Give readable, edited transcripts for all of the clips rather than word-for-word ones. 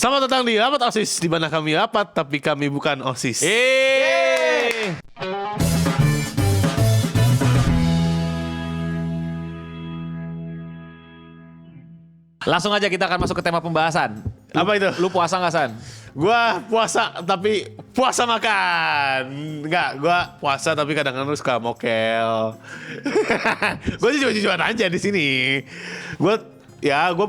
Selamat datang di Rapat OSIS, di mana kami rapat tapi kami bukan OSIS. Langsung aja kita akan masuk ke tema pembahasan. Apa itu? Lu puasa nggak, San? Gua puasa tapi puasa makan. Enggak, gua puasa tapi kadang-kadang suka mokel. Gua jujur-jujuran aja di sini. Gua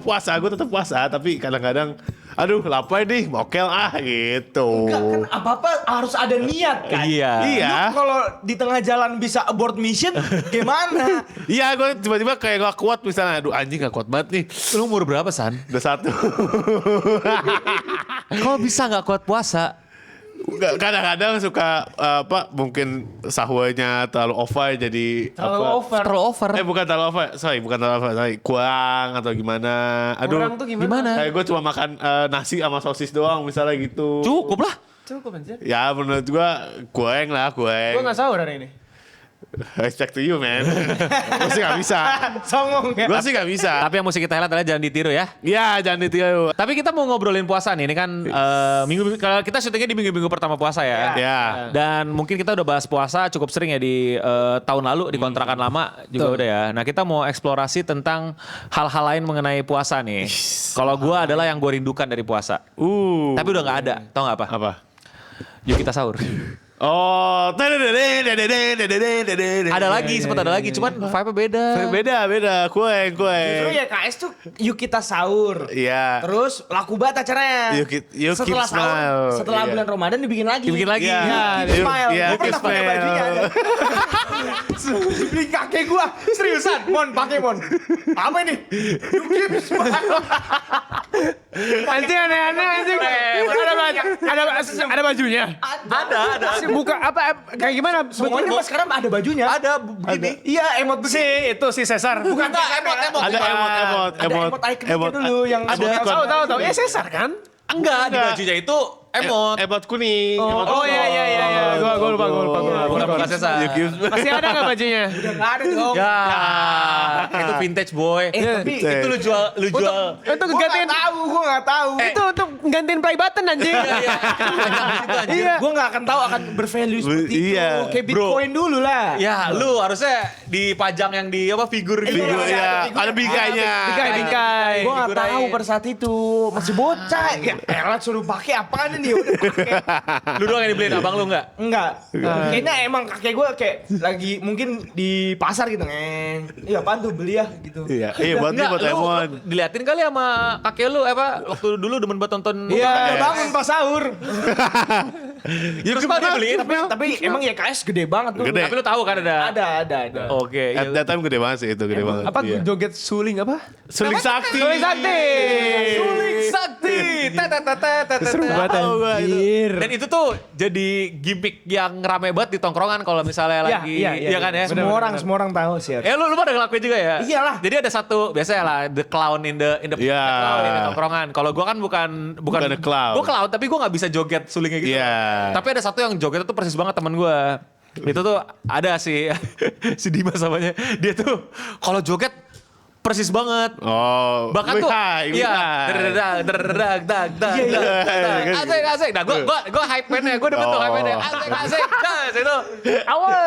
puasa, gua tetap puasa tapi kadang-kadang aduh lapar nih, mokel gitu. Enggak kan apa-apa harus ada niat kan. Iya. Iya. Lu kalau di tengah jalan bisa abort mission gimana? Iya, gue tiba-tiba kayak gak kuat misalnya. Aduh anjing gak kuat banget nih. Lu umur berapa, San? Udah satu. Kok bisa nggak kuat puasa? Kadang-kadang suka mungkin sahurnya terlalu over jadi Terlalu over. bukan terlalu over, sorry, kurang atau gimana. Aduh, Kurang tuh gimana? Gimana? kayak gue cuma makan nasi sama sosis doang misalnya gitu. Cukup lah. Cukup anjir. Ya menurut gue kurang. Gua enggak sahur hari ini. Respect to you man. Gue sih gak bisa. Songong ya. Gue sih gak bisa. Tapi yang mesti kita highlight adalah jangan ditiru ya. Ya jangan ditiru. Tapi kita mau ngobrolin puasa nih. Ini kan kalau kita syutingnya di minggu-minggu pertama puasa ya. Ya. Dan mungkin kita udah bahas puasa cukup sering ya di tahun lalu di kontrakan lama juga udah ya. Nah kita mau eksplorasi tentang hal-hal lain mengenai puasa nih. Kalau gue adalah yang gue rindukan dari puasa. Tapi udah nggak ada. Tau nggak apa? Apa? Yuk kita sahur. Oh, Ada lagi, sempat ada lagi. Cuman vibe-nya beda. beda, kue. Justru ya KS tuh yuk kita sahur. Iya. Terus laku banget acaranya. Yuk setelah keep sahur, smile. setelah Iya. bulan Ramadan dibikin lagi. Dibikin lagi. Iya. Ya, keep Yuk, smile. iya, Gua keep pernah pakai smile. bajunya. Beli kakek gua. Seriusan, Mon, pakai Mon. Apa ini? Yuk keep smile. Anjing aneh-aneh anjing. Ada bajunya. Ada. Buka apa kayak gimana? Semuanya mas sekarang ada bajunya. Ada begini. Iya, emot besi. Itu si Cesar. Bukan Enggak, emot. Ada emot. Ada emot ikonnya dulu yang Tahu. Ya Cesar kan? Enggak, di bajunya itu emot. Emot kuning. Oh iya. Gua lupa. Bukan Cesar. Masih ada enggak bajunya? udah nggak ada dong. Ya, itu vintage boy. Tapi Itu lu jual. Untuk gua gantiin nggak tahu. itu untuk gantiin play button anjing. Iya. Gue nggak akan tahu akan bervalue seperti Iya. itu. Kayak Bro. Bitcoin dulu lah. Ya, lu harusnya dipajang yang di apa figur gitu. Figur, ya. Ada bingkainya. Bingkai. Gue nggak Figurnya. tahu pada saat itu masih bocah. Ya elah suruh pakai apaan ini? Udah pakai. Lu doang yang dibeliin, abang lu enggak? Enggak. Kayaknya emang kakek gue kayak lagi mungkin di pasar gitu. Iya apaan tuh beli ya gitu. Iya, buat Enggak, buat lu emot. diliatin kali sama kakek lu waktu dulu demen buat tonton. Iya, udah bangun pas sahur. Ya terus malah dibeliin. Tapi emang ya KS gede banget tuh. Gede. Tapi lu tahu kan ada. Ada. Oke. At that time gede banget sih itu, gede banget. Apa Iya. joget suling apa? Suling sakti. Suling sakti. Suling sakti. Seru banget anjir. Dan itu tuh jadi gimmick yang rame banget di tongkrongan kalau misalnya lagi, iya kan ya? Semua orang tahu sih. Lu pada ngelakuin juga ya? Iyalah. Jadi ada satu biasanya lah the clown in the Iya. clown in the tongkrongan. Kalau gua kan bukan the clown. Gua clown tapi gua nggak bisa joget sulingnya gitu. Iya. Tapi ada satu yang joget itu persis banget teman gua. Itu tuh ada si si Dimas namanya. Dia tuh kalau joget persis banget. Oh. Bahkan tuh Iya. asik. Nah, gua hype man-nya, gua dapet tuh hype man-nya. Asik. Nah, itu. Awal.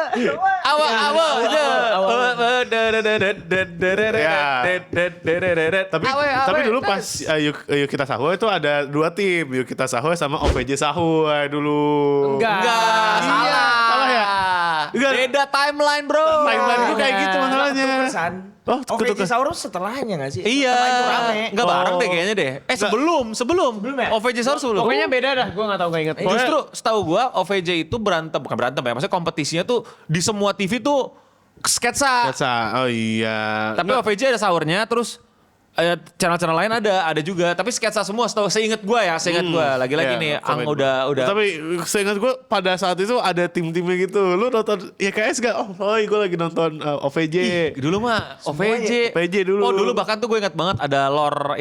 Tapi dulu pas yuk kita sahur itu ada dua tim, yuk kita sahur sama OVJ sahur dulu. Enggak. Salah. Salah ya? Enggak. Beda timeline, bro. Timeline gue kayak gitu masalahnya. Oh, Oke, ketuker. Saurus setelahnya gak sih? Iya. Setelah itu rame. Enggak bareng deh kayaknya deh. Sebelum. Sebelum ya? OVJ Saur sebelum. Pokoknya beda dah, gue gak tau gak inget. Justru setahu gua OVJ itu bukan berantem ya. Maksudnya kompetisinya tuh di semua TV tuh sketsa. Oh iya. Tapi OVJ ada sahurnya terus channel-channel lain ada juga. Tapi sketsa semua seinget gua ya. Lagi-lagi Iya, nih Ang komen. udah. Tapi seingat gue pada saat itu ada tim-timnya gitu. Lu nonton YKS gak? Oh gue lagi nonton OVJ. Dulu mah OVJ. OVJ dulu. Oh dulu bahkan tuh gue ingat banget ada lore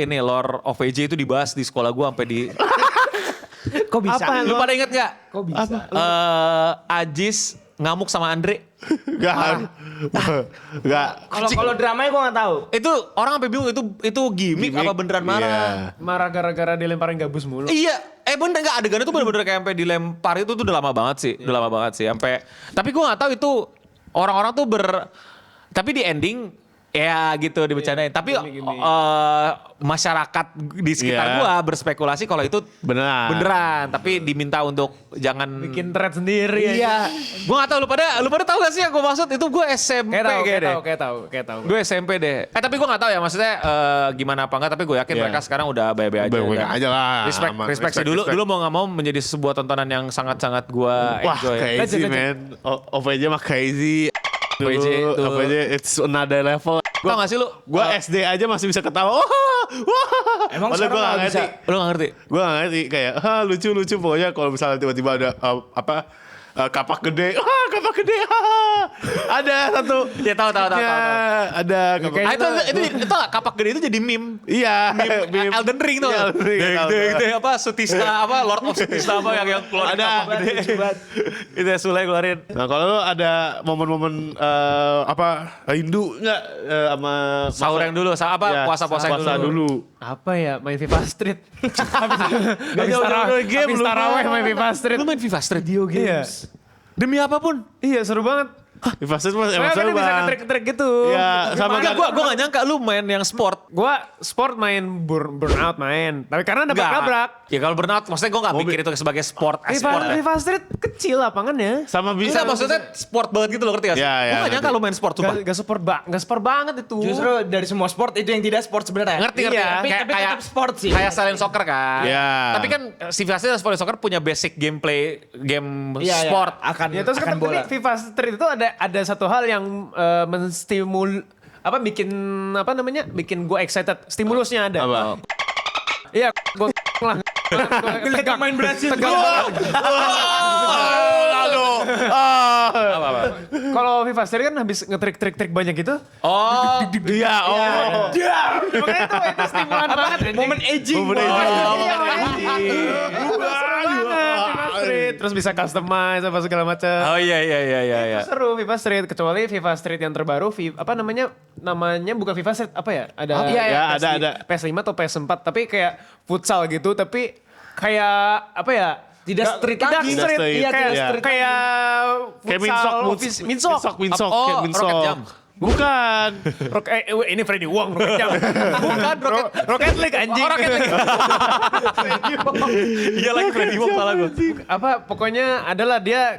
OVJ itu dibahas di sekolah gua sampai di. Kok bisa? Apa? Lu pada inget gak? Kok bisa? Ajis ngamuk sama Andre. Enggak. Kalau dramanya gue nggak tahu. Itu orang sampai bingung itu gimmick apa beneran marah. Iya. Marah gara-gara dilemparin gabus mulu. Iya, bener nggak adegan itu bener-bener kayak sampai dilempar itu tuh udah lama banget sih, udah lama banget sih. Sampai, tapi gue nggak tahu itu orang-orang tuh tapi di ending ya gitu dibicarain. Tapi masyarakat di sekitar Iya. gua berspekulasi kalau itu beneran. Tapi diminta untuk jangan Bikin thread sendiri. Iya, gua nggak tahu lu pada tahu gak sih yang gue maksud itu gue SMP Kayak tahu. Gue SMP deh. Tapi gue nggak tahu ya maksudnya gimana apa enggak. Tapi gue yakin Iya. mereka sekarang udah baik-baik aja. Baik-baik Dan aja lah. Aman. Respect sih dulu mau nggak mau menjadi sebuah tontonan yang sangat-sangat gue Wah, enjoy. crazy man. OVJ mah crazy. OVJ Dulu, tuh. OVJ it's another level. Tau gak sih lu? Gua SD aja masih bisa ketawa. Wah. Emang Padahal sekarang gua nggak nggak bisa? ngerti. Lu gak ngerti? Gue gak ngerti kayak lucu pokoknya kalau misalnya tiba-tiba ada kapak gede, kapak gede, ada satu. Ya tahu. Ada kapak. Itu gak kapak gede itu jadi meme. Iya, Meme Elden Ring tuh. Iya, Elden Ring, tahu. Apa Sutista apa Lord of Sutista apa yang keluar Ada. kapak gede. Itu ya Sule keluarin. Nah kalau lu ada momen-momen rindu nggak sama Sahur yang dulu, Ya, puasa-puasa yang puasa dulu. Apa ya? Main FIFA Street. jauh-jauh dari game Habis lu, taraweh Bang. main FIFA Street. Lu main FIFA Street? Video games. Demi apapun. Iya seru banget. Di fase mas emang Soalnya kan seru bisa bang. ngetrik-ngetrik gitu. Iya, sama Enggak, kan. gua gak nyangka lu main yang sport. Gua sport main burnout main. Tapi karena dapat nabrak. Ya kalau burnout, maksudnya gue gak mikir itu sebagai sport. FIFA, Sport ya. FIFA Street kecil lapangannya. Sama bisa. Enggak, maksudnya sport banget gitu loh, ngerti gak sih? Ya, ya, Gue gak nyangka ngerti. lu main sport, sumpah. Gak sport banget itu. Justru dari semua sport itu yang tidak sport sebenarnya. Ngerti. Iya, tapi tetap sport sih. Kayak Silent Soccer kan. Iya. Tapi kan si FIFA Silent Soccer punya basic gameplay game Iya, sport. akan Ya terus kan akan bola. tapi FIFA Street itu ada satu hal yang bikin gue excited, stimulusnya ada. Apa? Iya, gue lah. Tegak main Brazil. Kalau FIFA Street kan habis ngetrik-trik banyak gitu. Oh. Iya, oh. Makanya itu stimulan banget. Momen aging. Momen aging. Iya, seru banget FIFA Street. Terus bisa customize apa segala macam. Oh iya. Seru FIFA Street, kecuali FIFA Street yang terbaru, namanya bukan FIFA Street, apa ya? Ada Iya, ya, PS5 ada. PS5 atau PS4, tapi kayak futsal gitu, tapi kayak apa ya? Tidak street Tidak lagi. street, Tidak street, iya, kayak iya. kayak Kayak futsal, Minsok. Oh, Kayak Minsok. Rocket Jump. Bukan. Ini Freddy Wong, Rocket Jump. Bukan Rocket League anjing. Oh, Rocket League. Iya lagi Freddy Wong salah gue. Apa pokoknya adalah dia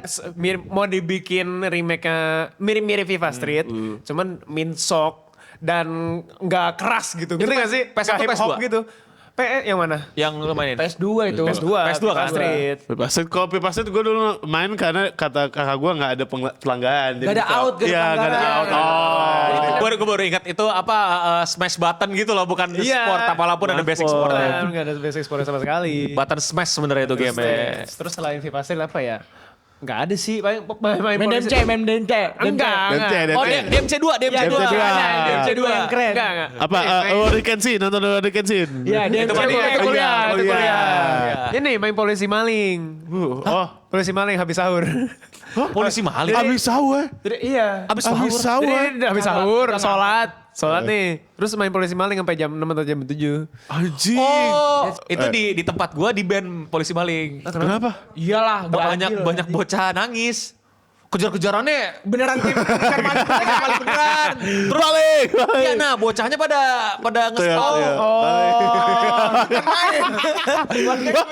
mau dibikin remake-nya mirip-mirip FIFA Street, cuman minsok dan nggak keras gitu. Ngerti nggak sih? PS1 Nggak hip hop PS2? gitu. Yang mana? Yang lu mainin. PS2 itu. PS2 PS2 kan? FIFA Street. Kalau FIFA Street gue dulu main karena kata kakak gue nggak ada pelanggan. Gak ada out, gak ada Iya, nggak ada pelanggan. out. Oh. Gue baru ingat itu apa smash button gitu loh, bukan Iya. sport. Apapun ada basic Sport. sport. Nggak ada basic sport sama sekali. Button smash sebenarnya itu game. Terus selain FIFA Street apa ya? Nggak ada sih. Main Main polisi. DMC, main DMC. Enggak. DMC. Oh, DMC 2, DMC 2. DMC 2. DMC 2 yang keren. Enggak. Apa? Rory Kenshin, nonton Rory Kenshin. Iya, Itu DMC kuliah, Itu kuliah, Oh, itu iya. kuliah. Ini main polisi maling. Oh. Polisi maling habis sahur. Polisi maling. Abis sahur. Jadi, iya. Abis Abis sahur. sahur. Jadi habis sahur, sholat nih. Terus main polisi maling sampai jam 6 atau jam 7. Anjing. Oh, itu di tempat gua di band polisi maling. Kenapa? Iyalah, Banyak bocah nangis. Kejar-kejarannya beneran tim bukan maling beneran. terus balik. Iya, nah bocahnya pada nge-stall. Iya.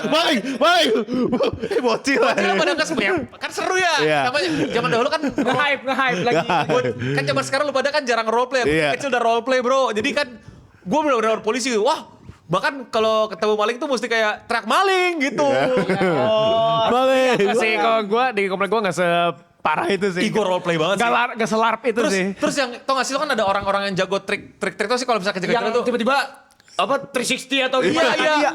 Balik. Bocil lah. Bocahnya pada nge-stall. Kan seru ya. Iya. Namanya zaman dahulu kan Nge-hype lagi. kan zaman sekarang lu pada kan jarang roleplay. Iya. Kecil udah roleplay, Bro. Jadi kan gua bener-bener polisi. Wah, bahkan kalau ketemu maling tuh mesti kayak teriak maling gitu. Balik. Sih kalau gue di komplek gue nggak separah itu sih. Ih, gua roleplay banget sih. Gak selarp itu sih. Terus yang tau gak sih lo kan ada orang-orang yang jago trik tuh sih kalau misalnya kejar-kejaran Yang tuh. tiba-tiba apa 360 atau Iya, gimana? iya.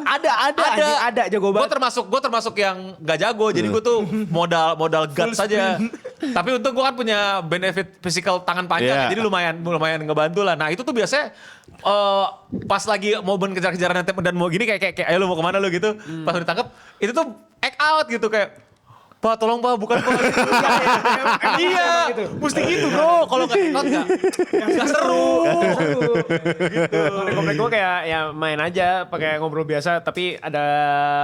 Ada jago Gue banget. termasuk yang gak jago, jadi gue tuh modal guts saja. Tapi untung gue kan punya benefit physical tangan panjang, Iya. jadi lumayan ngebantu lah. Nah itu tuh biasanya pas lagi momen kejar-kejaran dan mau gini kayak ayo lu mau kemana lu gitu, pas udah ditangkap itu tuh act out gitu kayak Pak tolong Pak, bukan Pak. Iya, mesti gitu bro. Kalau nggak ekot nggak seru. Kalau di komplek gue kayak ya main aja pakai ngobrol biasa, tapi ada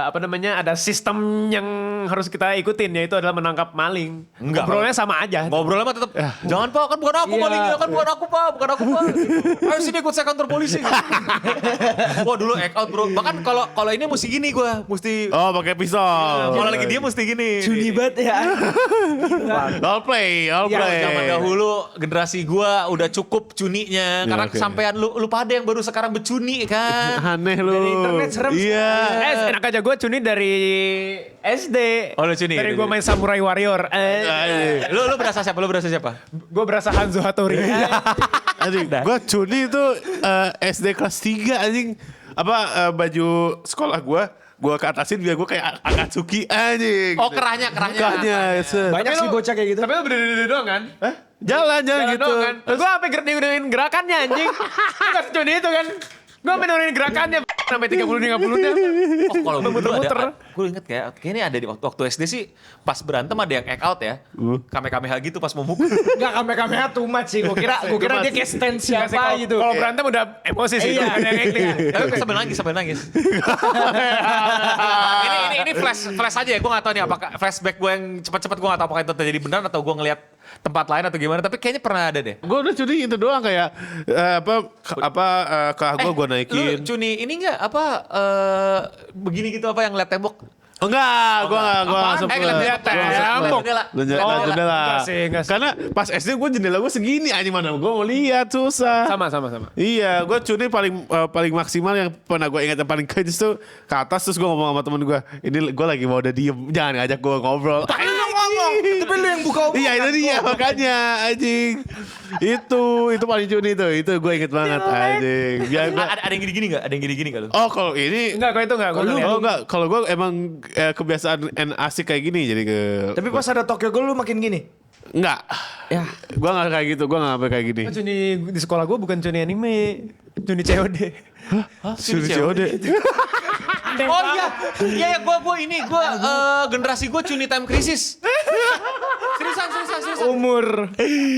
apa namanya, ada sistem yang harus kita ikutin, yaitu adalah menangkap maling. Enggak. Ngobrolnya sama aja. Ngobrolnya mah tetap, jangan Pak, kan bukan aku Iya. malingnya, kan bukan aku Pak, bukan aku Pak. Gitu. Ayo sini ikut saya kantor polisi. Wah dulu act out bro. Bahkan kalau ini mesti gini gue, mesti Oh, pakai pisau. kalau lagi dia mesti gini. Juni banget ya. All play. Zaman dahulu generasi gua udah cukup cuninya, Ya, karena oke. kesampean lu pada yang baru sekarang becuni kan. Aneh lu. Dari internet serem Iya. Enak aja gue cuni dari SD. Oh, lu cuni Dari dari- gue main Samurai Warrior. Lu berasa siapa? Lu berasa siapa? Gue berasa Hanzo Hattori. Anjing, gua cuni itu SD kelas 3 anjing. Apa baju sekolah gua keatasin biar gua kayak Akatsuki anjing. Oh kerahnya. Kerahnya, set. Banyak sih bocah kayak gitu. Tapi lu berdiri doang kan? Jalan Jalan gitu. doang kan? Gue sampai ngedein gerakannya anjing. Gue gak cuni itu kan. Gue sampai nurunin gerakannya sampai 30-50-nya. Oh kalau dulu Muter-muter. ada, gue inget kayaknya ada di waktu SD sih pas berantem ada yang act out ya. Kamehameha gitu pas mau mukul. Enggak kamera too much sih. Gue kira dia kayak stand siapa gitu. Kalau berantem udah emosi sih. Iya. Ada yang acting. Tapi sambil nangis. ini flash aja ya. Gue gak tahu nih apakah flashback gue yang cepet-cepet gue gak tahu apakah itu terjadi beneran atau gue ngeliat tempat lain atau gimana. Tapi kayaknya pernah ada deh. Gua udah cuni itu doang kayak keah gua naikin. Lu cuni ini enggak apa begini gitu apa yang liat tembok? Enggak, gua langsung ngeliat ke- liat gua langsung ke- tembok. Liat jendela. enggak sih. Karena pas SD gue jendela gue segini anjing mana gue mau lihat susah. Sama. Iya, gue cuni paling maksimal yang pernah gue ingat yang paling cringe tuh ke atas terus gue ngomong sama temen gue, ini gue lagi mau udah diem, jangan ngajak gue ngobrol. Tapi lu yang buka Iya itu dia makanya anjing. Itu paling cuni tuh, itu gue inget banget anjing. Biar gua, Ada yang gini-gini enggak? Ada yang gini-gini enggak lu? oh kalau ini Enggak, kalau itu enggak. kalau enggak, kalau gue emang kebiasaan asik kayak gini jadi ke. Tapi pas ada Tokyo Ghoul lu makin gini. Enggak. Ya. Gue gak kayak gitu, gue gak sampai kayak gini. Cuni di sekolah gue bukan cuni anime. Cuni COD. Suruh COD. Oh iya gue generasi gue cuni time crisis. Seriusan. Umur.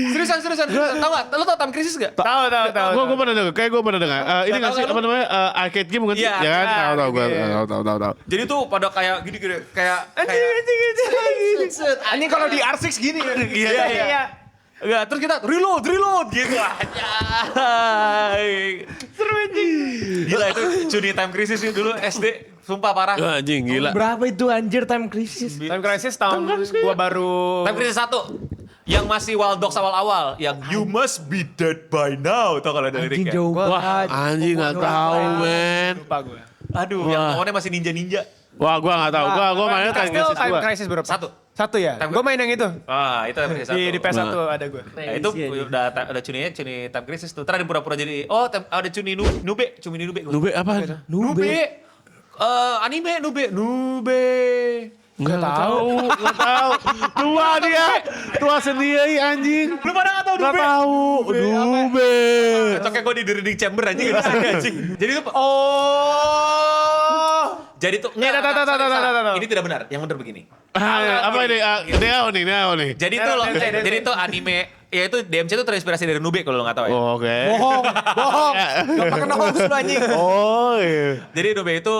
Seriusan. Tahu gak? Lo tau time crisis gak? Tahu. Gue pernah dengar, kayak gue pernah dengar. Ini nggak sih tahu apa namanya arcade game bukan sih? Iya, Ya kan? iya, Tahu gue, arcade tahu. Jadi tuh pada kayak gini kayak Ini kalau di R6 gini ya. Iya. Enggak, terus kita reload gitu aja. Seru anjing. Gila itu cuni time crisis sih dulu SD, sumpah parah. Anjing gila. Berapa itu anjir time crisis? Time Crisis tahun gue baru. Time crisis 1 yang masih Wild Dogs awal-awal, yang you must be dead by now, tau kalau ada Anjing liriknya. jauh Wah, banget. anjing nggak tahu men. Lupa gue. Aduh, yang lawannya masih ninja. Wah, gue nggak tahu. Gue mainnya kan Still Time Crisis berapa? Satu Ya? Gue main yang itu. Ah, itu time crisis 1. Di PS1 ada gue. Nah, itu udah cuni time crisis tuh. Terus ada pura-pura jadi ada cuni nube. Nube apa? Nube. Anime Nube. Nggak tahu. Tua dia. Tua sendiri anjing. Lu pada nggak tahu Nggak Nube? tahu. Nube. Cocoknya gue di reading chamber anjing. Jadi tuh jadi tuh Ya, nggak, tahu. salah. Ini tidak benar. Yang benar begini. Apa ini? Neo nih. Jadi tuh jadi tuh anime ya itu DMC itu terinspirasi dari Nube kalau lo nggak tahu ya. Oh, oke. Bohong. Gak pernah hoax lu anjing. Oh iya. Jadi Nube itu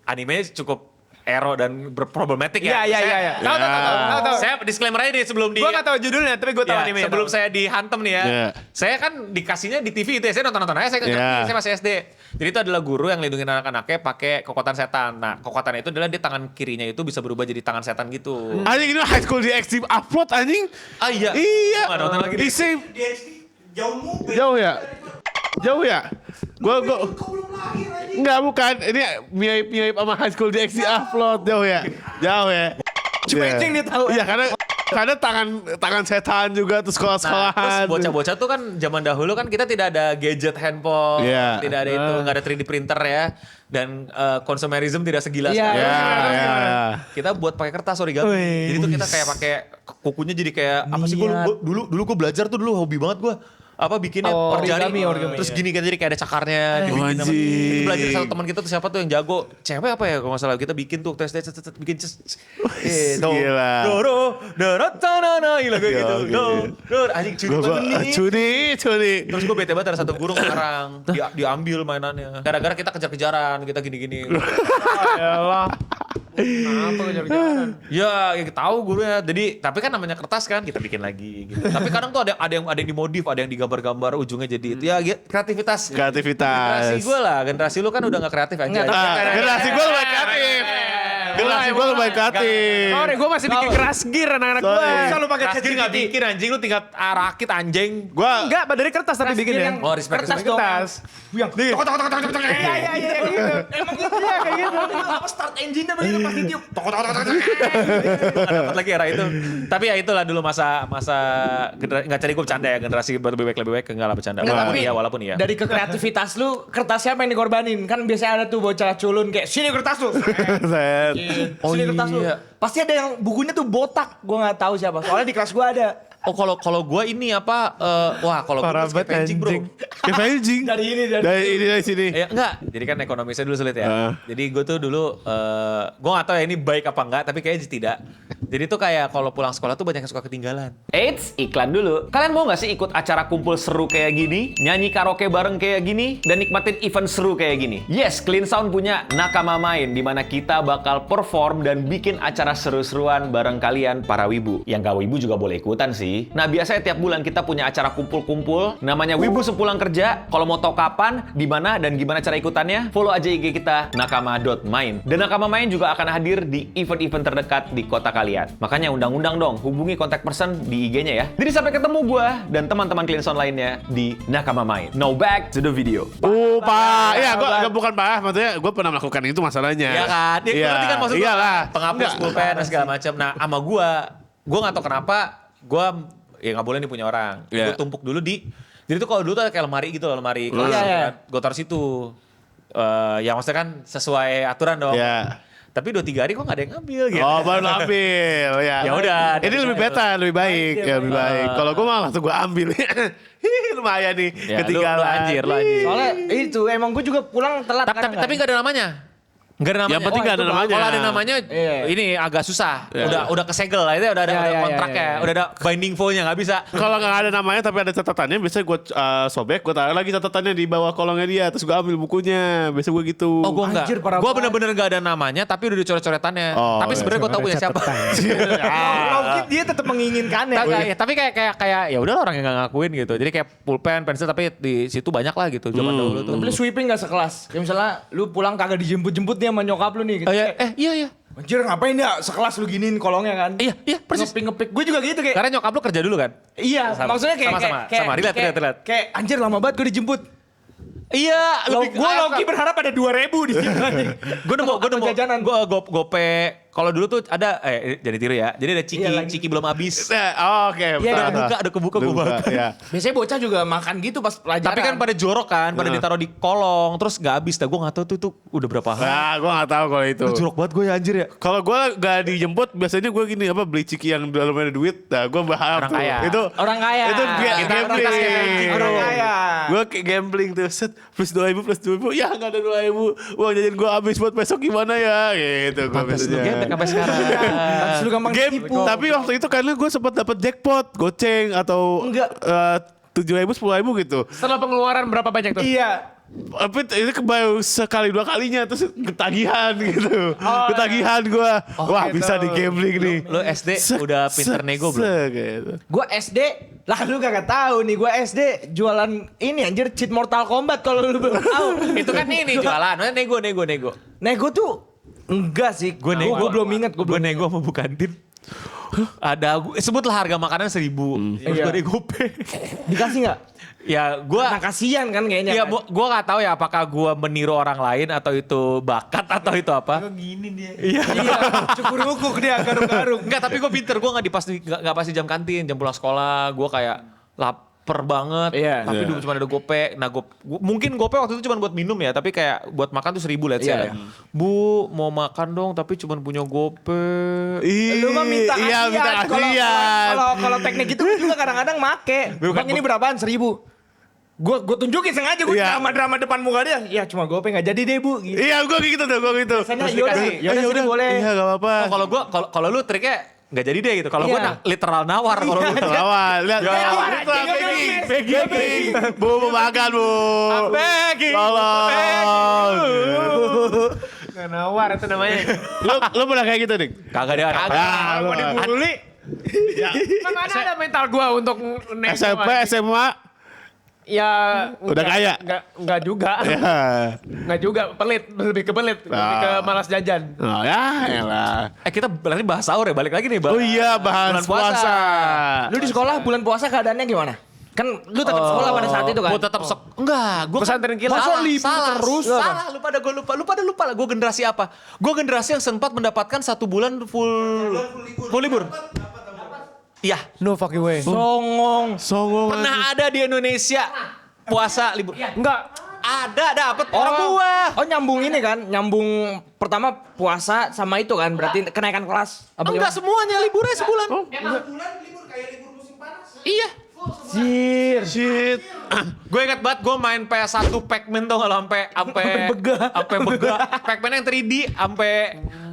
animenya cukup ero dan berproblematik ya. Iya. Tahu. Saya disclaimer aja nih sebelum Gue gak tahu judulnya, tapi gue tahu Ya, anime. sebelum saya dihantem nih ya, Iya. saya kan dikasihnya di TV itu ya, saya nonton aja, saya kan Iya. ngerti, saya masih SD. Jadi itu adalah guru yang lindungin anak-anaknya pakai kekuatan setan. Nah, kekuatan itu adalah di tangan kirinya itu bisa berubah jadi tangan setan gitu. Anjing ini High School DxD upload anjing. Ah iya. Iya. Gua nggak nonton lagi. Di save. Jauh ya. Gua enggak bukan. Ini mirip sama High School DxD upload jauh ya. Cuma Iya. itu yang dia tahu. Iya karena tangan setan juga tuh Nah, terus sekolah-sekolahan. bocah-bocah tuh kan zaman dahulu kan kita tidak ada gadget handphone, Iya. tidak ada itu, nggak ada 3D printer ya, dan consumerism tidak segila Iya. sekarang. Ya. Kita buat pakai kertas origami. Jadi tuh kita kayak pakai kukunya jadi kayak apa sih gue Niat. dulu gue belajar tuh dulu hobi banget gue bikinnya Oh, per jari. origami, Terus iya. gini kan jadi kayak ada cakarnya. dibikin sama- anjing. Itu belajar sama teman kita tuh siapa tuh yang jago. Cewek apa ya kalau nggak salah kita bikin tuh tes bikin Gila. Gila kayak gitu. Gila. Anjing curi Gua banget nih. cuni. Terus gue bete banget ada satu guru ngarang. Diambil mainannya. Gara-gara kita kejar-kejaran, kita gini-gini. Yalah. Kenapa kejar-kejaran? Ya tahu gurunya. Jadi tapi kan namanya kertas kan kita bikin lagi gitu. Tapi kadang tuh ada yang dimodif, ada yang digambar-gambar ujungnya jadi itu. Ya kreativitas. Generasi gue lah, generasi lu kan udah gak kreatif aja. Generasi gue lumayan kreatif. Generasi gue lumayan kreatif. Sorry, gue masih bikin keras gear anak-anak gue. Sorry. Bisa lu pakai Kreatif nggak bikin anjing, lu tinggal rakit anjing. Gua Enggak, dari kertas tapi bikin ya. Oh, respect, kertas respect. dong. Kertas. Yang tok iya gitu. Emang gitu ya kayak gitu. Apa start engine-nya begitu pas ditiup. Tok. Nggak dapat lagi era itu. Tapi ya itulah dulu masa nggak cari gue bercanda ya, generasi lebih baik enggak lah bercanda. Walaupun iya. Dari kekreativitas lu, kertas siapa yang dikorbanin? Kan biasanya ada tuh bocah culun kayak sini kertas lu. set. Sini kertas lu. iya. Pasti ada yang bukunya tuh botak. Gua nggak tahu siapa. Soalnya di kelas gua ada. Oh kalau gue ini apa? Wah kalau gue Parah skip banget, anjing bro. anjing. Kayak anjing. Dari sini. Ya enggak, jadi kan ekonomisnya dulu sulit ya. Jadi gue tuh dulu, gue gak tahu ya ini baik apa enggak, tapi kayaknya tidak. Jadi tuh kayak kalau pulang sekolah tuh banyak yang suka ketinggalan. Eits, iklan dulu. Kalian mau gak sih ikut acara kumpul seru kayak gini? Nyanyi karaoke bareng kayak gini? Dan nikmatin event seru kayak gini? Yes, Clean Sound punya Nakama Main, di mana kita bakal perform dan bikin acara seru-seruan bareng kalian para wibu. Yang gak wibu juga boleh ikutan sih. Nah, biasanya tiap bulan kita punya acara kumpul-kumpul, namanya Wibu Sepulang Kerja. Kalau mau tahu kapan, di mana, dan gimana cara ikutannya, follow aja IG kita, nakama.main. Dan Nakama Main juga akan hadir di event-event terdekat di kota kalian. Makanya undang-undang dong, hubungi kontak person di IG-nya ya. Jadi sampai ketemu gua dan teman-teman Clean Sound lainnya di Nakama Main. Now back to the video. Pak. Iya, gue bukan Pak. Maksudnya gue pernah melakukan itu masalahnya. Iya kan? Dia ngerti kan maksud gue? Iyalah. Penghapus pulpen dan segala macam. Nah, sama gue gak tau kenapa, gue ya gak boleh nih punya orang. Iya. Gue tumpuk dulu jadi tuh kalau dulu tuh ada kayak lemari gitu loh, lemari kelas. Iya, iya. Gue taruh situ. Ya maksudnya kan sesuai aturan dong. Iya. Tapi 2-3 hari kok gak ada yang ngambil gitu. Oh, baru ambil. Ya. Ya udah. Ini lebih beta, lebih baik. Ya, lebih baik. Kalau gue malah tuh gue ambil. Lumayan nih. Ya, Ketinggalan. lu anjir. Soalnya itu emang gue juga pulang telat kan. Tapi gak ada namanya. Gak ada namanya. Yang penting nggak ada namanya. Kalau ada namanya, Iya. ini agak susah. Iya. Udah kesegel lah itu udah ada Iya, kontraknya, iya. udah ada binding full-nya nggak bisa. Kalau nggak ada namanya tapi ada catatannya, biasanya gue sobek, gue taruh lagi catatannya di bawah kolongnya dia, terus gue ambil bukunya. Biasa gue gitu. Oh gue enggak. Anjir, parah Gue banget. bener-bener gak ada namanya tapi udah dicoret-coretannya. Oh, Tapi iya. sebenarnya gue tau punya siapa. Mungkin dia tetap menginginkannya. Tapi kayak ya udah orang yang gak ngakuin gitu. Jadi kayak pulpen, pensil tapi di situ banyak lah gitu zaman dahulu tuh. Tapi sweeping gak sekelas. Kayak misalnya lu pulang kagak dijemput-jemput nih sama nyokap lu nih. Gitu. Oh, iya. Anjir ngapain ya sekelas lu giniin kolongnya kan? Iya persis. Ngepik-ngepik. Gue juga gitu kayak. Karena nyokap lu kerja dulu kan? Iya, Sama. maksudnya kayak Sama. Relate. Kayak anjir lama banget gue dijemput. Iya. Gue Loki berharap ada 2.000 di sini. Gue nemu jajanan. gue gope. Kalau dulu tuh ada jadi tiru ya. Jadi ada Iya, lagi. ciki belum habis. Oke. Iya, betul. Udah kebuka gue makan. Ya. Biasanya bocah juga makan gitu pas pelajaran. Tapi kan pada jorok kan, pada ditaruh di kolong, terus gak habis. Dah gue gak tahu tuh udah berapa hari. Nah, gue gak tahu kalau itu. Jorok banget gue ya anjir ya. Kalau gue gak dijemput, biasanya gue gini beli ciki yang dalamnya ada duit. Nah, gue berharap Orang tuh. kaya. Itu Orang kaya. Itu gambling. Orang kaya. Gue kayak gambling tuh, set plus 2.000 plus 2.000. Ya gak ada 2.000. Uang jajan gue habis buat besok gimana ya? Gitu gue Pantes lu biasanya. getek sampai sekarang. Pantes lu gampang Game, ditipu. tapi waktu itu karena gue sempat dapat jackpot, goceng atau Enggak. 7.000, 10.000 gitu. Setelah pengeluaran berapa banyak tuh? Iya. Tapi itu baru sekali dua kalinya terus ketagihan gitu. Ketagihan gue. Wah gitu. bisa di gambling nih. Lu SD udah pinter nego belum? Gitu. Gue SD, lah lu kagak tahu nih gue SD jualan ini anjir cheat Mortal Kombat kalau lu belum tahu. Itu kan ini jualan, nego. Nego tuh enggak sih. Gue belum inget. Gue nego sama Bu Kantin. Ada, sebutlah harga makanan 1.000. Terus Iya. gue di GoPay. Dikasih nggak? Ya gue Nah kasihan kan kayaknya. ya kan? gue gak tahu ya apakah gue meniru orang lain atau itu bakat atau itu apa. Gini dia. Iya. Cukur ukuk dia garuk-garuk. Enggak, tapi gue pinter, gue gak pasti jam kantin, jam pulang sekolah. Gue kayak lapar banget, Iya. tapi dulu cuma ada gope. Nah, mungkin gope waktu itu cuma buat minum ya, tapi kayak buat makan tuh 1.000 let's say. Iya. Bu, mau makan dong, tapi cuma punya gope. Lu mah minta Iya, minta kasihan. kasihan. Kalau teknik itu gue juga kadang-kadang make. Bang ini berapaan? 1.000. Gue tunjukin sengaja gue Iya. drama depan muka dia. Ya cuma gope nggak jadi deh bu. Gitu. Iya, gue gitu tuh, gue gitu. Biasanya Terus yaudah, dikasih. yaudah sini boleh. Iya, gak apa-apa. Oh, kalau lu triknya nggak jadi deh gitu. Kalau gue Iya. literal nawar kalau lu. Lawan, lihat. Ya, Nawar, Peggy. Bu, mau makan, Bu. Peggy. Tolong. Nggak nawar itu namanya. Lu pernah kayak gitu, Dik? Kagak deh. Ah, lu- Dibully. Mana ada mental gua untuk naik SMP, sama- SMA. Ya Udah kaya? Enggak juga. Ya. Enggak juga, pelit, lebih ke pelit, lebih ke malas jajan. Oh, ya, elah. Kita berarti bahas sahur ya, balik lagi nih. Oh iya, bahas bulan puasa. puasa. Lu di sekolah bulan puasa keadaannya gimana? Kan lu tetap sekolah pada saat itu kan? Gue tetap enggak, gue Pesantren kilat. salah, Masa libur salah, terus? salah, lu pada lupa lah, gue generasi apa? Gue generasi yang sempat mendapatkan 1 bulan full libur. Iya, No fucking way. Songong. Songong. pernah ada di Indonesia puasa libur. Enggak. Ada dapet orang gua. Oh nyambung ini kan? Nyambung pertama puasa sama itu kan? Berarti kenaikan kelas? Apa Enggak semuanya liburnya sebulan. Iya. Shit. Gue ingat banget gue main PS1 Pac-Man tuh kalau sampai bega. Pac-Man yang 3D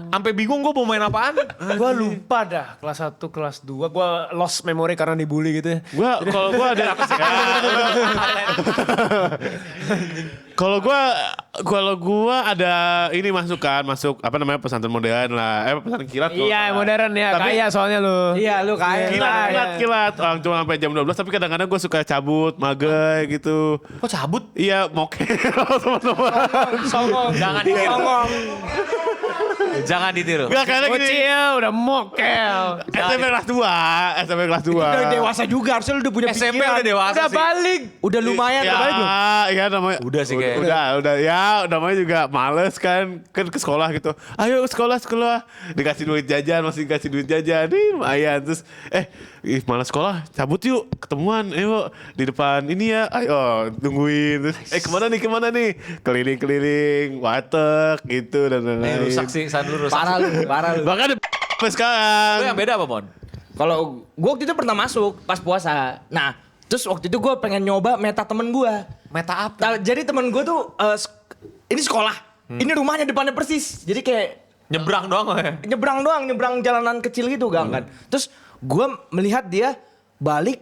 sampai bingung gue mau main apaan. Gua lupa dah kelas 1, kelas 2 gua lost memory karena dibully gitu ya. Kalau gua ada Kalau gua ada ini masuk apa namanya pesantren modern lah. Pesantren kilat. kalau Iya, salah. modern ya, Tapi- kaya soalnya lu. Iya lu kaya. Kilat. Orang cuma sampai jam 12 tapi kadang-kadang gua suka cabut, magai gitu. Kok cabut? Iya, mokel teman-teman. Songong. Jangan ditiru. Songong. Jangan ditiru. Enggak karena gini. Bocil udah mokel. SMP kelas 2. Udah dewasa juga harusnya lu udah punya SMP pikiran. udah dewasa Udah sih. balik. Udah lumayan, Ya, udah balik belum? iya namanya. Udah sih kayaknya. Udah. Ya, namanya juga males kan ke sekolah gitu. Ayo sekolah. Dikasih duit jajan, masih dikasih duit jajan. Nih, lumayan. Terus, malas sekolah, cabut yuk, ketemuan. Ayo, di depan ini ya. Ayo, tungguin. Terus, kemana nih? Keliling-keliling, warteg, gitu, dan lain-lain. Rusak sih, saat lu rusak. Parah lu. Bahkan sampai sekarang. Lu yang beda apa, Mon? Kalau gue waktu itu pernah masuk pas puasa. Nah, terus waktu itu gue pengen nyoba meta temen gue. Meta apa? Jadi temen gue tuh ini sekolah. Ini rumahnya depannya persis. Jadi kayak Nyebrang doang ya? nyebrang jalanan kecil gitu kan. Terus gue melihat dia balik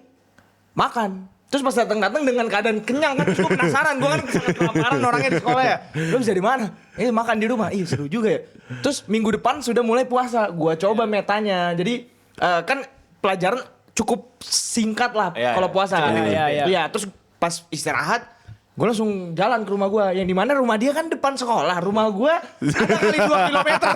makan. Terus pas datang dengan keadaan kenyang kan, gue penasaran, gue kan sangat kelaparan orangnya di sekolah ya. Lu bisa di mana? Makan di rumah. Ih seru juga ya. Terus minggu depan sudah mulai puasa, gue coba metanya. Jadi kan pelajaran cukup singkat lah Iya, kalau puasa. Iya. Iya. Terus pas istirahat, gue langsung jalan ke rumah gue. Yang dimana rumah dia kan depan sekolah, rumah gue ada kali 2 kilometer.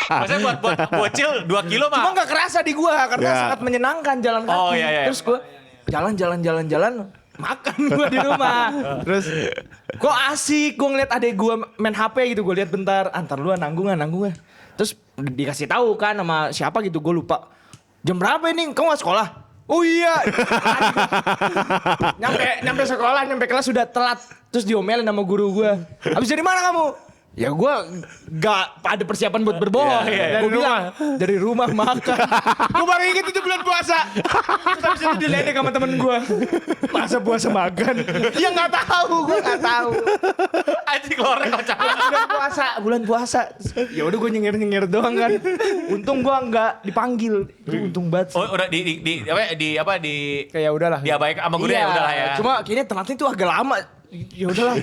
Maksudnya buat bocil 2 kilo Cuma mah. nggak kerasa di gua karena Ya. sangat menyenangkan jalan kaki. Oh, iya. Terus gua jalan makan gua di rumah. Terus kok asik gua ngeliat adek gua main HP gitu, gua lihat bentar, antar lu nanggung. Terus dikasih tahu kan sama siapa gitu, gua lupa. Jam berapa ini? Kamu gak sekolah? Oh iya. nyampe sekolah, nyampe kelas sudah telat. Terus diomelin sama guru gua. Habis dari mana kamu? Ya gue gak ada persiapan buat berbohong. Gue bilang dari rumah makan. Gue baru inget itu bulan puasa. Terus habis itu diledek sama temen gue. Masa puasa makan? Ya gak tahu, gue gak tahu. Anjing keluarnya kocak. Bulan puasa. Ya udah gue nyengir doang kan. Untung gue gak dipanggil. Itu untung banget. Oh, udah di Kayak udahlah. diabaikan sama guru ya Iya, udahlah ya. Cuma kayaknya telatnya tuh agak lama. Ya udahlah.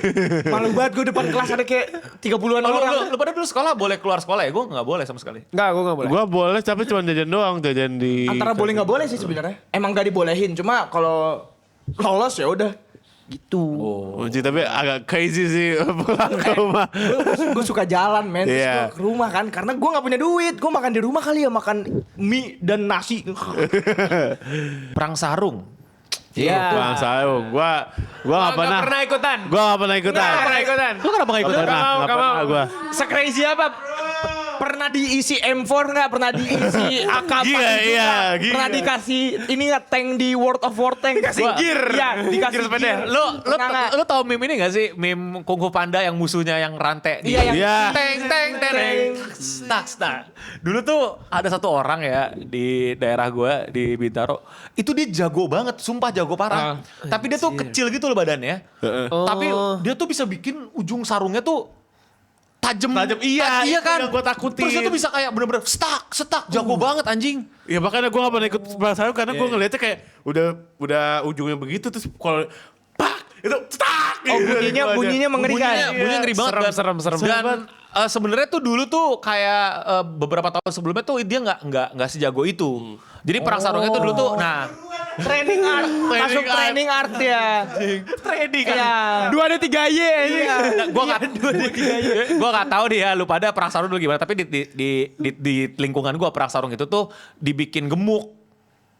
Malu banget gue depan kelas ada kayak 30-an orang. Lu pada dulu sekolah boleh keluar sekolah ya? Gue nggak boleh sama sekali. Enggak, gue enggak boleh. Gua boleh tapi cuma jajan doang, jajan di Antara boleh nggak boleh sih sebenarnya. Emang gak dibolehin, cuma kalau lolos ya udah gitu. Unci, tapi agak crazy sih pulang ke rumah. Gue suka jalan men, terus Iya. gua ke rumah kan, karena gue nggak punya duit. Gue makan di rumah kali ya, makan mie dan nasi. Perang sarung. Iya. Pulang sayur. Gua nggak pernah. ikutan. Gua nggak pernah ikutan. Nggak pernah ikutan. Lu kenapa nggak ikutan? Nggak pernah gua. Se-crazy apa? Pernah diisi M4 nggak? Pernah diisi AK Iya, Pernah dikasih ini nggak tank di World of War Tank? Dikasih gear. Iya, dikasih Gear sepeda. gear. Lu tau meme ini gak sih? Meme Kung Fu Panda yang musuhnya yang rantai. Iya, yang Iya. Teng. Stak. Dulu tuh ada satu orang ya di daerah gue di Bintaro. Itu dia jago banget, sumpah jago parah. Tapi dia tuh kecil gitu loh badannya. Tapi dia tuh bisa bikin ujung sarungnya tuh tajam. Iya, iya itu kan? yang gua takutin. Terus dia tuh bisa kayak bener-bener setak, jago banget anjing. Ya makanya gue gak pernah ikut perang karena gue ngeliatnya kayak udah ujungnya begitu terus kalau pak itu cetak. Oh, bunyinya mengerikan. Bunyinya ngeri banget. Serem. Dan sebenarnya tuh dulu tuh kayak beberapa tahun sebelumnya tuh dia nggak sejago itu. Jadi perang sarungnya tuh dulu tuh, nah Training art, masuk training art ya. training kan. Iya. 2D3Y ini. Nah, gua nggak tahu nih ya lu pada perang sarung dulu gimana. Tapi di lingkungan gua perang sarung itu tuh dibikin gemuk.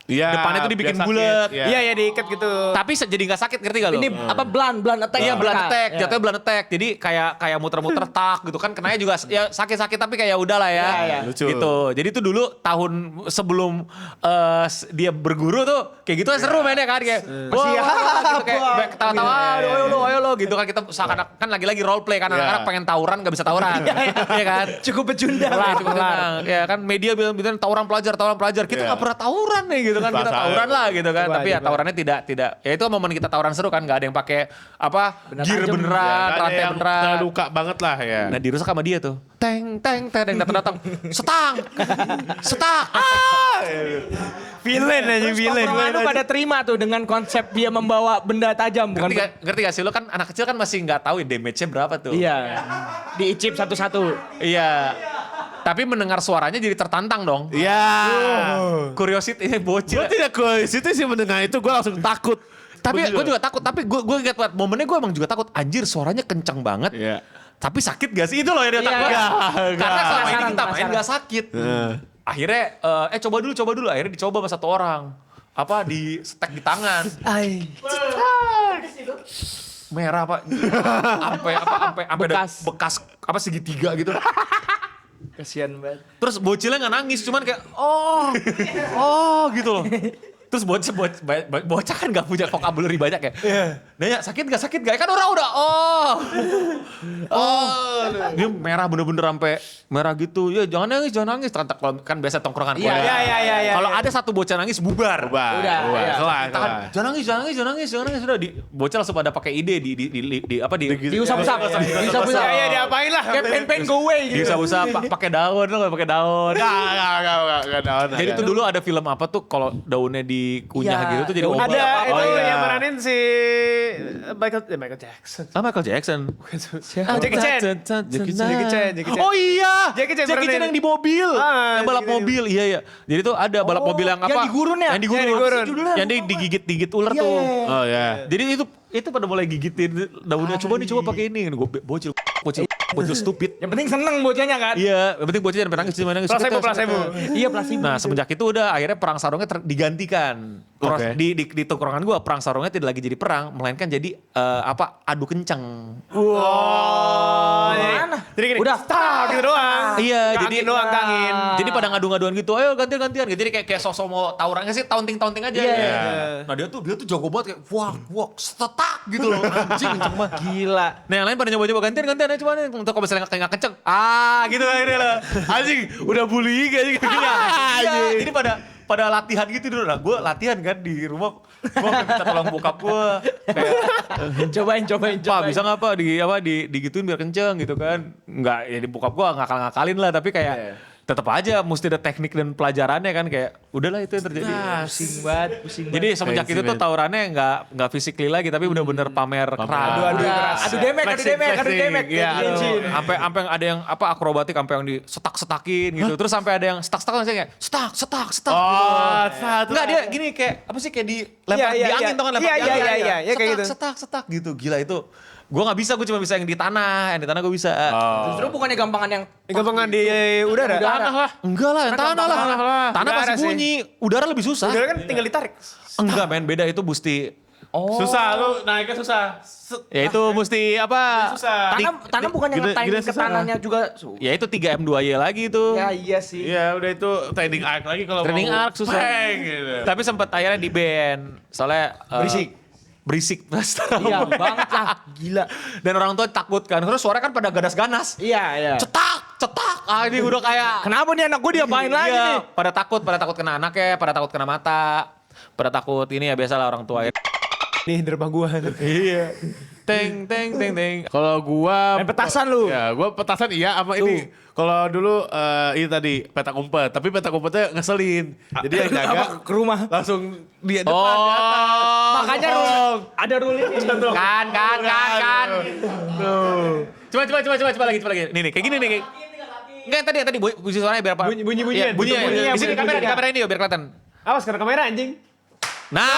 Iya, Depannya tuh dibikin biar sakit, bulat. ya. Iya, diikat gitu. Tapi jadi nggak sakit, ngerti gak lu? Ini apa blunt attack? Iya blunt Mereka. attack, Iya. jatuhnya blunt attack. Jadi kayak muter-muter tak gitu kan, kenanya juga ya sakit-sakit tapi kayak udahlah ya. Iya. Lucu. Gitu. Jadi itu dulu tahun sebelum dia berguru tuh kayak gitu kan seru mainnya kan kayak wah, gitu, kayak ketawa-tawa ayo lo gitu kan kita seakan kan lagi-lagi role play kan anak-anak pengen tawuran gak bisa tawuran. Iya kan? Cukup pecundang. Cukup tenang. Ya kan media bilang tawuran pelajar. Kita nggak pernah tawuran nih gitu kan. Kita Bahasa- tawuran lah gitu kan. Tapi ya tawurannya tidak. Ya itu momen kita tawuran seru kan. Gak ada yang pakai apa gear tajam. beneran, Nggak ada rantai yang beneran. terluka banget lah ya. Nah dirusak sama dia tuh. Teng datang. Setang. Villain aja, villain. Tongkrongan lu pada terima tuh dengan konsep dia membawa benda tajam. Bukan Ngerti gak sih lo kan anak kecil kan masih nggak tahu ya damage-nya berapa tuh. Iya. Diicip satu-satu. Iya. Tapi mendengar suaranya jadi tertantang dong. Iya. Curiosity ini bocil. Gue tidak ke situ sih mendengar itu gue langsung takut. Tapi gue juga takut. Tapi gue ingat banget momennya gue emang juga takut. Anjir suaranya kencang banget. Iya. Tapi sakit gak sih? Itu loh yang dia takut. iya. Karena selama ini Penasaran, kita main gak sakit. Akhirnya coba dulu. Akhirnya dicoba sama satu orang. Apa di stek di tangan. Merah pak. Sampai bekas apa segitiga gitu. Kasihan banget. Terus bocilnya nggak nangis, cuman kayak gitu loh. Terus bocah kan gak punya vocabulary banyak ya. Nanya sakit gak? Kan orang udah dia merah bener-bener sampai merah gitu. Ya jangan nangis. Kan biasa tongkrongan. Iya. Kalau ada satu bocah nangis bubar. Udah, iya. Kelar. Jangan nangis. Sudah bocah langsung pada pakai ide Diusap-usap. Diusap-usap. Ya diapain lah. Kayak pen go away gitu. diusap-usap pakai daun loh, pakai daun. Gak daun. Jadi tuh dulu ada film apa tuh kalau daunnya dikunyah Iya, gitu tuh jadi daun obat. Ada Oh, itu iya. yang meranin si Michael Jackson. Michael Jackson. Jackie Chan. Oh iya, Jackie Chan Jackie Chan pernah yang di mobil, Ah, yang balap gitu. mobil, iya. Jadi tuh ada balap mobil yang apa? yang di gurun ya? Yang di gurun. Yang di gurun. Yang digigit ular tuh. Oh ya. Jadi itu pada mulai gigitin daunnya. Coba pakai ini. Gue bocil stupid. Yang penting seneng bocahnya kan? Iya, yang penting bocil jangan nangis. Placebo. Iya placebo. Nah semenjak itu udah akhirnya perang sarungnya digantikan. Oke. Di tongkrongan gua perang sarungnya tidak lagi jadi perang, melainkan jadi adu kencang. Mana? Jadi gini. Udah. Tak gitu doang. Iya, Kangin doang kangin. Jadi pada ngadu-ngaduan gitu, ayo gantian gitu. Jadi kayak sosok mau tawuran sih, taunting aja. Iya. Nah dia tuh jago banget kayak wah, setak gitu loh. Anjing kenceng banget. Gila. Nah yang lain pada nyoba-nyoba gantian aja coba nih. Untuk kalau misalnya nggak kenceng, gitu akhirnya lah. Anjing udah bullying aja. Iya, jadi pada latihan gitu dulu. Nah gue latihan kan di rumah. Gue minta tolong bokap gue. Kayak, Cobain. Pak bisa nggak Pak digituin biar kenceng gitu kan. Nggak, ya di bokap gue ngakal-ngakalin lah. Tapi kayak tetap aja mesti ada teknik dan pelajarannya kan. Kayak udahlah itu yang terjadi. Pusing banget. Jadi semenjak itu tuh tawurannya nggak physically lagi. Tapi bener-bener pamer keras. Adu demek. Iya, Sampai ada yang akrobatik sampai yang disetak-setakin gitu. Terus sampai ada yang setak-setakan kayak setak. Oh, satu. Enggak dia gini kayak apa sih kayak dilempar di angin tau kan lempar di angin. Iya, kayak gitu. Setak gitu. Gila itu. Gue gak bisa, gue cuma bisa yang di tanah. Yang di tanah gue bisa. Justru bukannya gampangan yang Gampangan di udara. Tanah lah. Enggak lah, yang tanah lah. Tanah Udara pasti sih. bunyi. Udara lebih susah. Udara kan tinggal ditarik. Enggak men, beda itu mesti Oh. Susah, lu naiknya susah. Ya itu mesti apa? Susah. Tanam bukannya Gede- ngetain gede ke susah. tanahnya juga. Ya itu 3M2Y lagi itu. Ya iya sih. Iya, udah itu training arc lagi kalau Training mau. arc susah. Bang, gitu. Tapi sempat akhirnya di ban. Soalnya berisik. Iya banget lah, gila. Dan orang tua takut kan. Terus suara kan pada ganas-ganas. Iya. Cetak. Ah ini udah kayak Kenapa nih anak gue diapain lagi iya, nih? pada takut kena anaknya, pada takut kena mata. Pada takut ini ya biasalah orang tua. Nih di rumah gua. Iya. Teng. Kalau gua Main petasan lu. Ya, gua petasan iya sama ini. Kalau dulu ini tadi petak umpet, tapi petak umpetnya ngeselin. Jadi yang jaga Apa, ke rumah. langsung di depan Oh. di atas. Makanya ada rule ini. Kan. Coba lagi. Nih, kayak gini nih. Enggak tadi bunyi suaranya biar apa? Bunyi-bunyian. Iya, bunyi. Bunyi-bunyian, Di sini bunyi-bunyian. kamera ini biar kelihatan. Awas kena kamera anjing. Nah.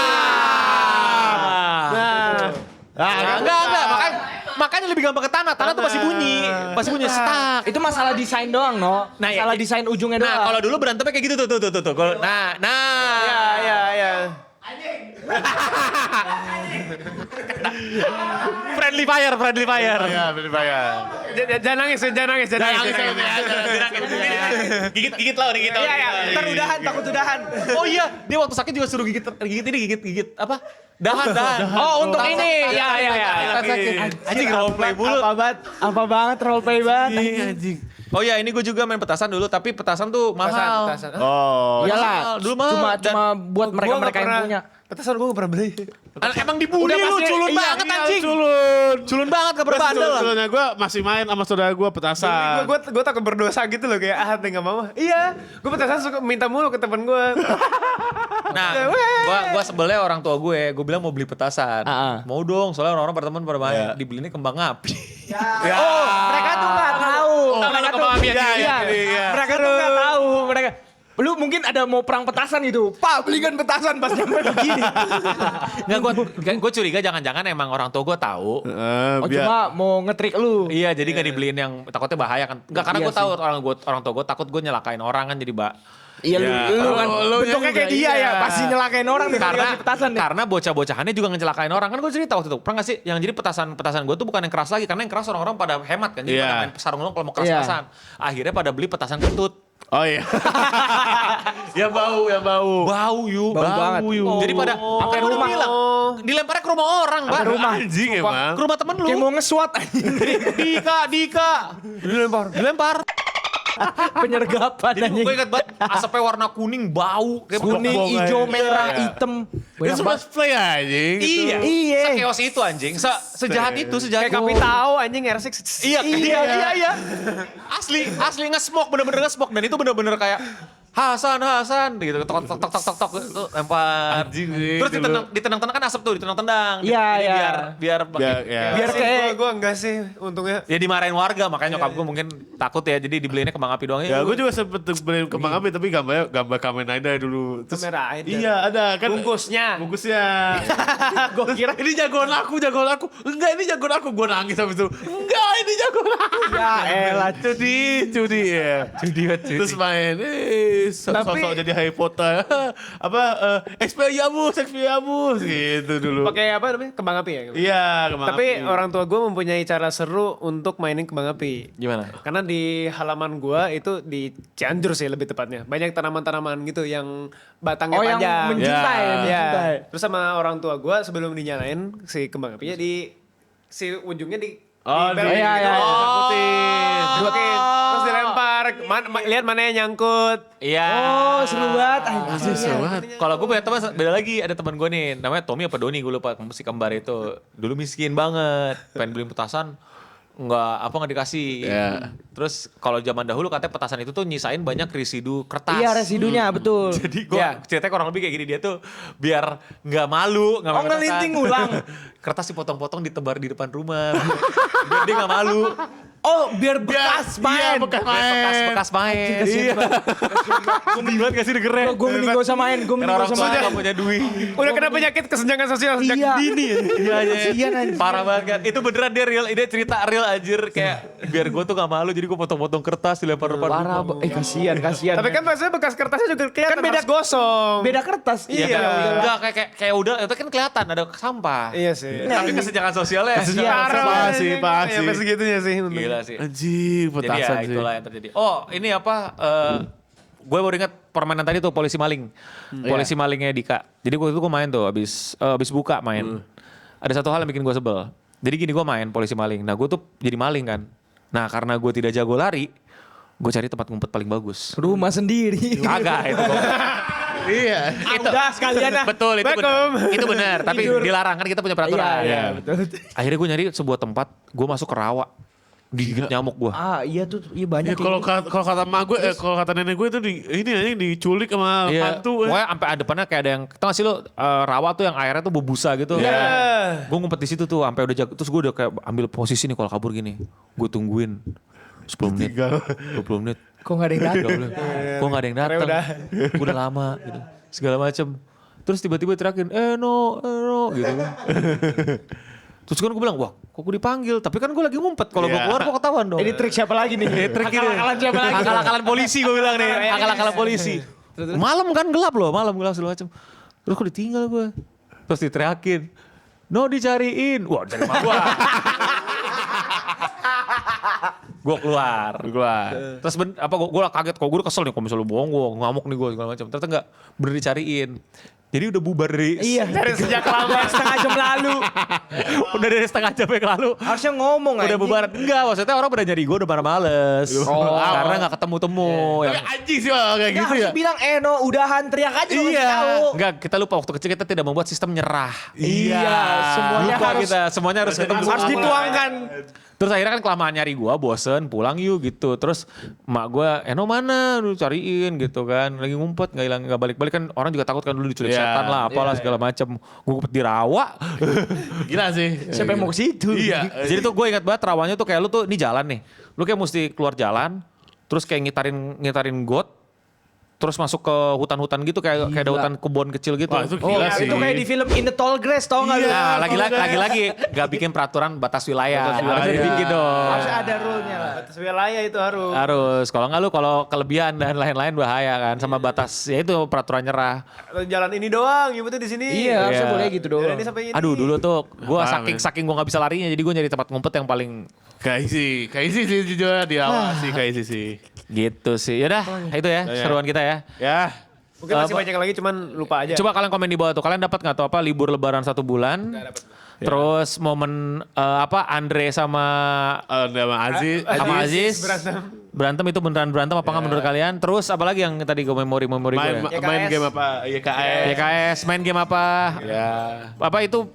Enggak. Makanya lebih gampang ke tanah. Tanah tuh pasti bunyi. Setak. Itu masalah desain doang, no. Nah, Masalah ya. desain ujungnya doang. Nah, kalau dulu berantemnya kayak gitu tuh. Nah. Iya. Friendly fire. Iya, bayar. Jangan nangis. Gigit lah, gigit. Iya. Ntar udahan, takut udahan. Oh iya, dia waktu sakit juga suruh gigit apa? Dahan. Oh, untuk ini. Iya. Anjing roleplay mulu. Apa banget roleplay banget. Anjing. Oh iya, ini gue juga main petasan dulu, tapi petasan tuh mahal. Oh. Iyalah, Dulu mah cuma buat mereka yang punya. Petasan gua gak pernah beli. Emang dibully Udah lu, pasti- culun iya, banget anjing. Culun. Culun banget gak berbandel lah. Culunnya gue masih main sama saudara gue petasan. Gue takut berdosa gitu loh kayak nggak mau. Iya, gue petasan suka minta mulu ke temen gue. Nah, gua sebelnya orang tua gue bilang mau beli petasan. Mau dong, soalnya orang-orang pada temen pada main, dibelinya kembang api. Oh, mereka tuh nggak tahu. Mereka tuh kembang api aja. Iya. Mereka tuh nggak tahu. Lu mungkin ada mau perang petasan gitu. Pak, belikan petasan pas nyampe begini. Nggak, gue curiga jangan-jangan emang orang tua gue tahu. Oh, Biar cuma mau ngetrik lu. Iya, jadi nggak dibeliin yang takutnya bahaya kan. Nggak, karena Iya gue tahu orang tua gue takut gue nyelakain orang kan jadi Iya, lu kan lu bentuknya juga kayak dia iya. ya, pasti nyelakain orang nih karena dikasih petasan nih. karena bocah-bocahannya juga ngecelakain orang kan gue cerita waktu itu pernah nggak sih yang jadi petasan gue tuh bukan yang keras lagi karena yang keras orang-orang pada hemat kan jadi Iya. pada main sarung kalau mau keras-kerasan akhirnya pada beli petasan kentut Oh iya. yang bau. bau banget. jadi pada sampai rumah bilang dilemparnya ke rumah orang Mbak Rumah anjing emang. ke rumah temen lu Kayak mau nge-SWAT anjing. Dika dilempar Penyergapan jadi anjing. gue ingat banget asapnya warna kuning bau kayak Kuning, bau. hijau, Iya. merah, hitam. Itu Banyak cuma banget. spray anjing. Iya, Iya. sekeos itu anjing, sejahat itu, sejahat Kayak itu. kopi tahu anjing R6. Iya. Asli nge-smoke, bener-bener nge-smoke dan itu bener-bener kayak Hasan gitu, tok itu lempar. Anjing sih, Terus dulu. ditendang-tendang kan asap tuh, ditendang-tendang. Iya, Jadi iya. biar Biar kayak Gue enggak sih untungnya. ya dimarahin warga, makanya nyokap gue mungkin takut ya, jadi dibeliinnya kembang api doang. Ya gue juga sempet beli kembang api tapi gambar Kamen Rider dulu. Terus, Kamen Rider. Iya ada kan. Bungkusnya. Gue kira ini jagoan aku. Enggak ini jagoan aku. Gue nangis habis itu. Enggak ini jagoan aku. ya elah. Judi ya. Terus main sosok jadi Harry Potter. Expelliarmus gitu dulu. Pakai apa namanya? Kembang api ya? Iya, kembang Tapi api. orang tua gue mempunyai cara seru untuk mainin kembang api. Gimana? Karena di halaman gua itu di Cianjur sih lebih tepatnya. Banyak tanaman-tanaman gitu yang batangnya Oh, yang panjang. menjuntai, Ya. menjuntai. Terus sama orang tua gua sebelum dinyalain si kembang apinya si ujungnya di Oh, belok iya, gitu. iya. Dimasukin. Terus dilempar. Lihat mana yang nyangkut. Iya. Oh, seru banget anjing. Kalau gue punya teman beda lagi, ada teman gue nih, namanya Tommy apa Doni gue lupa, si kembar itu. Dulu miskin banget, pengen beli petasan, nggak dikasih. Iya. Terus kalau zaman dahulu katanya petasan itu tuh nyisain banyak residu kertas. Iya, residunya betul. Jadi gue ceritanya kurang lebih kayak gini, dia tuh biar nggak malu, nggak Oh, pakai ngelinting petasan. ulang. Kertas dipotong-potong ditebar di depan rumah, biar dia nggak malu. Oh, biar bekas main. Iya, bekas main. Bekas main. Iya. Gue mending banget gak sih dengernya. Gue mending gak usah main, gue mending Karena gak orang usah tua main. gak punya duit. Udah kena penyakit kesenjangan sosial sejak Iya. dini. Iya, Kasian, anjir. parah banget kan. Itu beneran dia real, dia cerita real anjir. Kayak biar gue tuh gak malu jadi gue potong-potong kertas dilempar depan Parah, rumah. kasihan. Tapi kan maksudnya bekas kertasnya juga kelihatan Kan beda harus gosong. beda kertas. Iya. Enggak kayak udah itu kan kelihatan ada sampah. Iya sih. Tapi kesenjangan sosialnya. Parah sih, parah sih. Sampai segitunya sih. Gila sih. Anjing, Jadi petasan ya sih. itulah yang terjadi. Oh ini apa? Gue baru ingat permainan tadi tuh polisi maling. Polisi malingnya Dika. Jadi waktu itu gue main tuh abis buka main. Ada satu hal yang bikin gue sebel. Jadi gini gue main polisi maling. Nah gue tuh jadi maling kan. Nah karena gue tidak jago lari. Gue cari tempat ngumpet paling bagus. Rumah sendiri. Kagak itu. Iya. Itu Udah sekalian ah. betul itu benar. Itu benar. Tapi dilarang kan kita punya peraturan. Iya, betul. Akhirnya gue nyari sebuah tempat. Gue masuk ke rawa. Digigit nyamuk gue. Ah, iya tuh, iya banyak. Ya, kalau kata emak gue, kalau kata nenek gue itu ini anjing diculik sama Iya, hantu. pokoknya sampai depannya kayak ada yang, tau gak sih lo rawa tuh yang airnya tuh berbusa gitu. Iya. Gue ngumpet di situ tuh sampai udah jago. Terus gue udah kayak ambil posisi nih kalau kabur gini. Gue tungguin 10 menit, 20 menit. Kok gak ada yang datang? Kok gak ada yang datang? Gue udah lama gitu. Segala macem. Terus tiba-tiba teriakin, no, gitu. Terus kan gue bilang, wah kok gue dipanggil? Tapi kan gue lagi ngumpet. Kalau gue keluar gue ketahuan dong. Ini trik siapa lagi nih? Trik ini. Akal-akalan siapa lagi? Akal-akalan polisi gue bilang nih. Akal-akalan polisi. Malam kan gelap loh, malam gelap segala macam. Terus kok ditinggal gue. Terus diteriakin. No dicariin. Wah dari rumah gue. Gue keluar. Terus gue kaget kok, gue udah kesel nih kalau misalnya bohong gue ngamuk nih gue segala macam. Ternyata enggak, bener dicariin. Jadi udah bubar dari Iya, dari sejak lama setengah jam lalu. udah dari setengah jam yang lalu. Harusnya ngomong Udah anjing. bubar. Enggak, maksudnya orang pada nyari gue udah pada males. Karena gak ketemu-temu. Tapi anjing sih kayak Ya, gitu ya. harusnya bilang no udahan teriak aja dong, Iya. tahu. Enggak, kita lupa waktu kecil kita tidak membuat sistem nyerah. Iya, semuanya Lupa harus kita, semuanya harus ketemu. harus dituangkan. Terus akhirnya kan kelamaan nyari gua, bosen, pulang yuk gitu. Terus emak gua, Eno mana? Lu cariin gitu kan. Lagi ngumpet, gak hilang, gak balik-balik kan. Orang juga takut kan dulu diculik Iya, setan lah, apalah segala macem. Gua ngumpet di rawa. Gila sih. Siapa yang mau ke situ? Iya. Jadi tuh gue ingat banget rawanya tuh kayak lu tuh, ini jalan nih. Lu kayak mesti keluar jalan, terus kayak ngitarin got. Terus masuk ke hutan-hutan gitu kayak ada hutan kebun kecil gitu. Wah, itu Oh, gila sih. itu kayak di film In the Tall Grass, tau gak lu? Nah, lagi-lagi gak bikin peraturan batas wilayah. Harusnya wilayah. dibikin dong. Harus ada rule-nya lah. Batas wilayah itu harus. Harus. Kalau nggak lu kalau kelebihan dan lain-lain bahaya kan sama batas ya itu peraturan nyerah. Jalan ini doang, yang penting di sini. Iya, harusnya Iya. boleh gitu Jalan doang. ini sampai ini. Aduh dulu tuh gua Apaan, saking gua nggak bisa larinya jadi gua nyari tempat ngumpet yang paling Kayak isi sih jujur di awal sih kayak isi sih. gitu sih. Yaudah itu ya seruan kita ya. Ya. Mungkin masih banyak lagi cuman lupa aja. Coba kalian komen di bawah tuh. Kalian dapat nggak tuh apa libur lebaran 1 bulan? Terus momen Andre sama Sama Aziz. Aziz berantem itu beneran berantem apa nggak menurut kalian? Terus apalagi yang tadi gue memori gue Main, ya? main game apa? YKS. YKS main game apa? Ya. Apa itu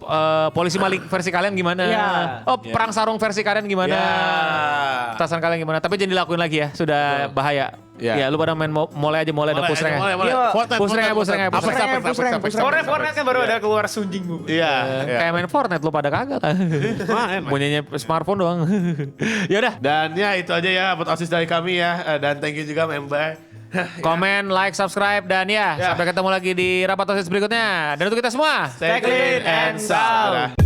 polisi maling versi kalian gimana? Iya. Oh perang sarung versi kalian gimana? Ya. Petasan kalian gimana? Tapi jangan dilakuin lagi ya, sudah bahaya. Ya. Ya lu pada main mulai aja mulai ada push rank. Mulai. Iya. Push rank. Fortnite kan baru ada keluar sunjing bu. Iya. Kayak main Fortnite lu pada kagak lah. Main. Punyanya smartphone doang. Ya udah. Dan ya itu aja ya buat OSIS dari kami ya. Dan thank you juga member. Komen, like, subscribe dan ya, sampai ketemu lagi di rapat OSIS berikutnya. Dan untuk kita semua, Stay clean and sound.